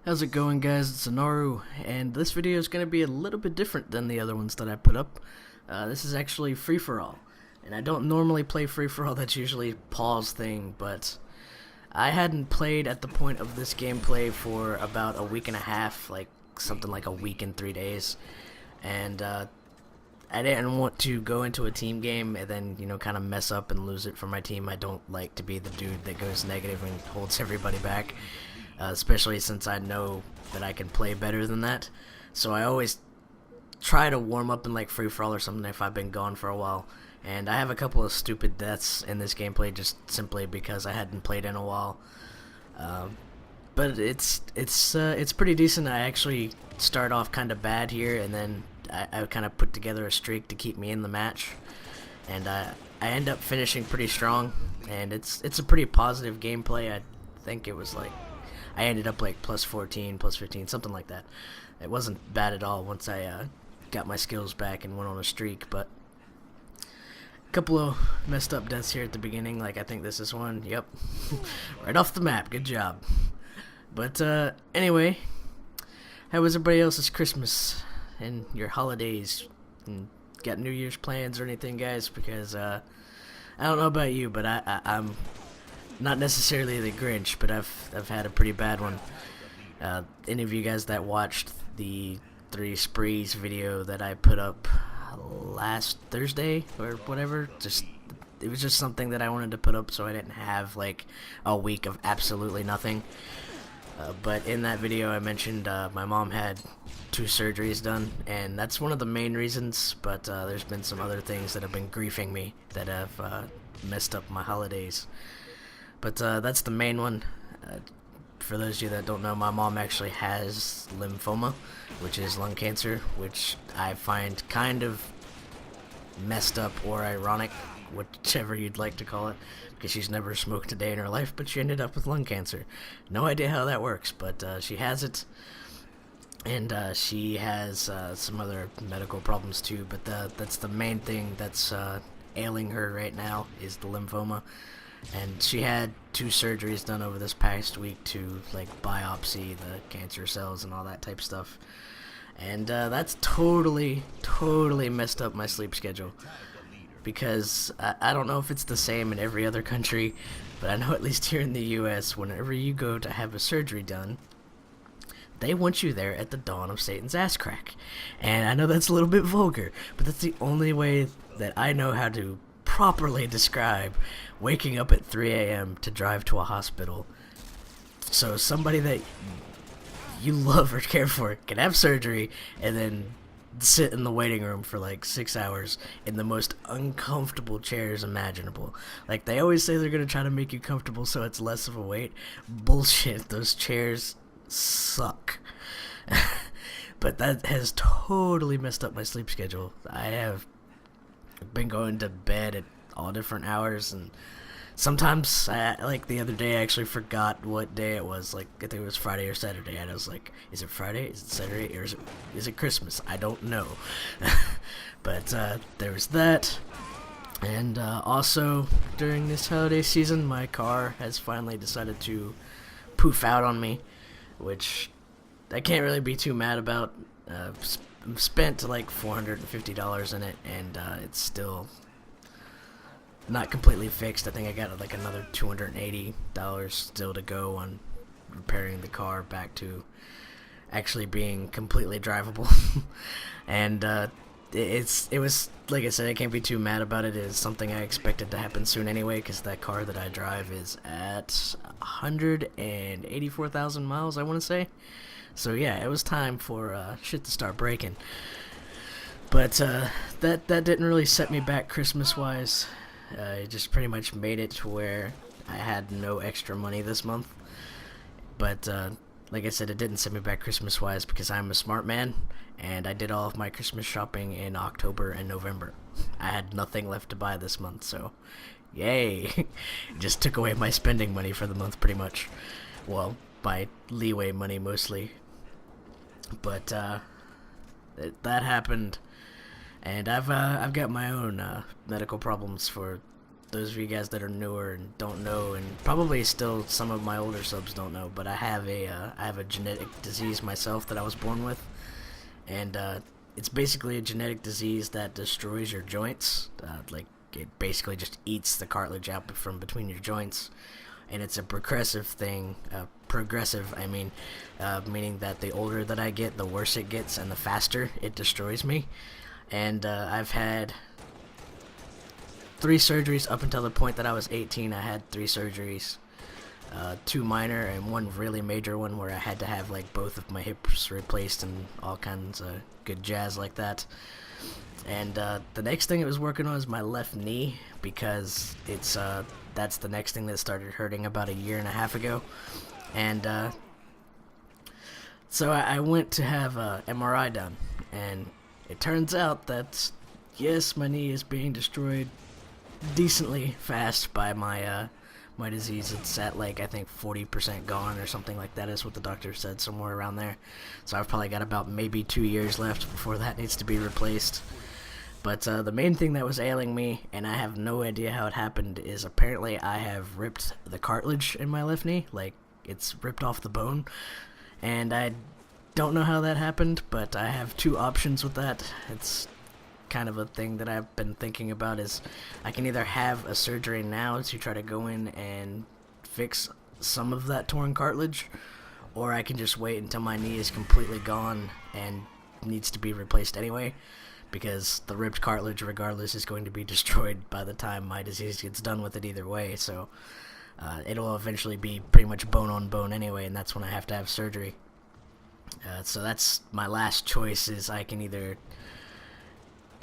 How's it going, guys? It's Anaru, and this video is going to be a little bit different than the other ones that I put up. This is actually free-for-all, and I don't normally play free-for-all. That's usually Paul's thing, but I hadn't played at the point of this gameplay for about a week and a half, like something like a week and 3 days, and I didn't want to go into a team game and then, kind of mess up and lose it for my team. I don't like to be the dude that goes negative and holds everybody back. Especially since I know that I can play better than that. So I always try to warm up in like free-for-all or something if I've been gone for a while. And I have a couple of stupid deaths in this gameplay just simply because I hadn't played in a while. But it's pretty decent. I actually start off kind of bad here, and then I kind of put together a streak to keep me in the match. And I end up finishing pretty strong, and it's a pretty positive gameplay. I think it was like I ended up like plus 14, plus 15, something like that. It wasn't bad at all once I got my skills back and went on a streak, but a couple of messed up deaths here at the beginning, like I think this is one. Yep. Right off the map. Good job. But anyway, how was everybody else's Christmas and your holidays? And got New Year's plans or anything, guys? Because I don't know about you, but I'm not necessarily the Grinch, but I've had a pretty bad one. Any of you guys that watched the 3 Sprees video that I put up last Thursday or whatever, it was just something that I wanted to put up so I didn't have like a week of absolutely nothing. But in that video I mentioned my mom had 2 surgeries done, and that's one of the main reasons, but there's been some other things that have been griefing me that have messed up my holidays. But that's the main one. For those of you that don't know, my mom actually has lymphoma, which is lung cancer, which I find kind of messed up or ironic, whichever you'd like to call it, because she's never smoked a day in her life, but she ended up with lung cancer. No idea how that works, but she has it, and she has some other medical problems too, but that's the main thing that's ailing her right now is the lymphoma. And she had 2 surgeries done over this past week to like biopsy the cancer cells and all that type stuff. And that's totally messed up my sleep schedule. Because I don't know if it's the same in every other country, but I know at least here in the US, whenever you go to have a surgery done, they want you there at the dawn of Satan's ass crack. And I know that's a little bit vulgar, but that's the only way that I know how to properly describe waking up at 3 a.m. to drive to a hospital. So somebody that you love or care for can have surgery and then sit in the waiting room for like 6 hours in the most uncomfortable chairs imaginable. Like, they always say they're going to try to make you comfortable so it's less of a wait. Bullshit. Those chairs suck. But that has totally messed up my sleep schedule. I have been going to bed at all different hours, and sometimes like the other day I actually forgot what day it was. Like, I think it was Friday or Saturday, and I was like, is it Friday, is it Saturday, or is it Christmas? I don't know. But there was that. And also during this holiday season, my car has finally decided to poof out on me, which I can't really be too mad about. Spent like $450 in it, and it's still not completely fixed. I think I got like another $280 still to go on repairing the car back to actually being completely drivable. And it was, like I said, I can't be too mad about it. It is something I expected to happen soon anyway, because that car that I drive is at 184,000 miles, I want to say. So yeah, it was time for shit to start breaking. But that didn't really set me back Christmas-wise. It just pretty much made it to where I had no extra money this month. But like I said, it didn't set me back Christmas-wise because I'm a smart man, and I did all of my Christmas shopping in October and November. I had nothing left to buy this month, so yay! Just took away my spending money for the month pretty much. Well, my leeway money mostly. But that happened, and I've got my own medical problems for those of you guys that are newer and don't know, and probably still some of my older subs don't know, but I have a genetic disease myself that I was born with, and it's basically a genetic disease that destroys your joints. Like, it basically just eats the cartilage out from between your joints, and it's a progressive thing. Meaning that the older that I get, the worse it gets, and the faster it destroys me. And I've had 3 surgeries up until the point that I was 18. I had 3 surgeries, 2 minor and 1 really major one where I had to have like both of my hips replaced and all kinds of good jazz like that. And the next thing it was working on is my left knee, because it's that's the next thing that started hurting about a year and a half ago. And so I went to have a MRI done, and it turns out that yes, my knee is being destroyed decently fast by my my disease. It's at like, I think 40% gone or something like that is what the doctor said, somewhere around there. So I've probably got about maybe 2 years left before that needs to be replaced. But the main thing that was ailing me, and I have no idea how it happened, is apparently I have ripped the cartilage in my left knee. Like, it's ripped off the bone, and I don't know how that happened, but I have 2 options with that. It's kind of a thing that I've been thinking about, is I can either have a surgery now to try to go in and fix some of that torn cartilage, or I can just wait until my knee is completely gone and needs to be replaced anyway, because the ripped cartilage regardless is going to be destroyed by the time my disease gets done with it either way. So it'll eventually be pretty much bone on bone anyway, and that's when I have to have surgery. So that's my last choice, is I can either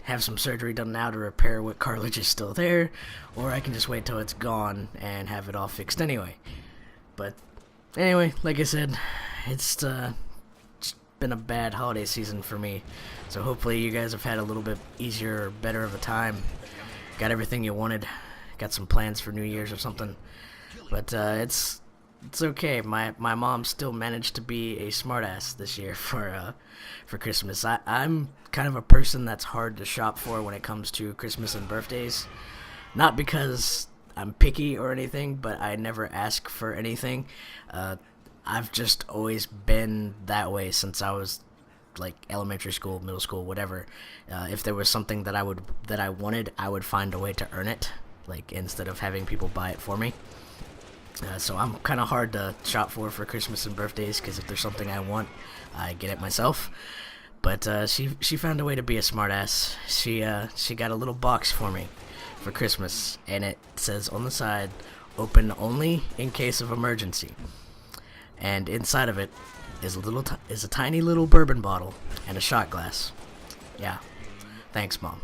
have some surgery done now to repair what cartilage is still there, or I can just wait till it's gone and have it all fixed anyway. But anyway, like I said, it's just been a bad holiday season for me, so hopefully you guys have had a little bit easier or better of a time, got everything you wanted, got some plans for New Year's or something. But it's okay. My mom still managed to be a smartass this year for Christmas. I'm kind of a person that's hard to shop for when it comes to Christmas and birthdays. Not because I'm picky or anything, but I never ask for anything. I've just always been that way since I was like elementary school, middle school, whatever. If there was something that I wanted, I would find a way to earn it, like, instead of having people buy it for me. So I'm kind of hard to shop for Christmas and birthdays, because if there's something I want, I get it myself. But she found a way to be a smartass. She got a little box for me for Christmas, and it says on the side, "Open only in case of emergency." And inside of it is a tiny little bourbon bottle and a shot glass. Yeah, thanks, Mom.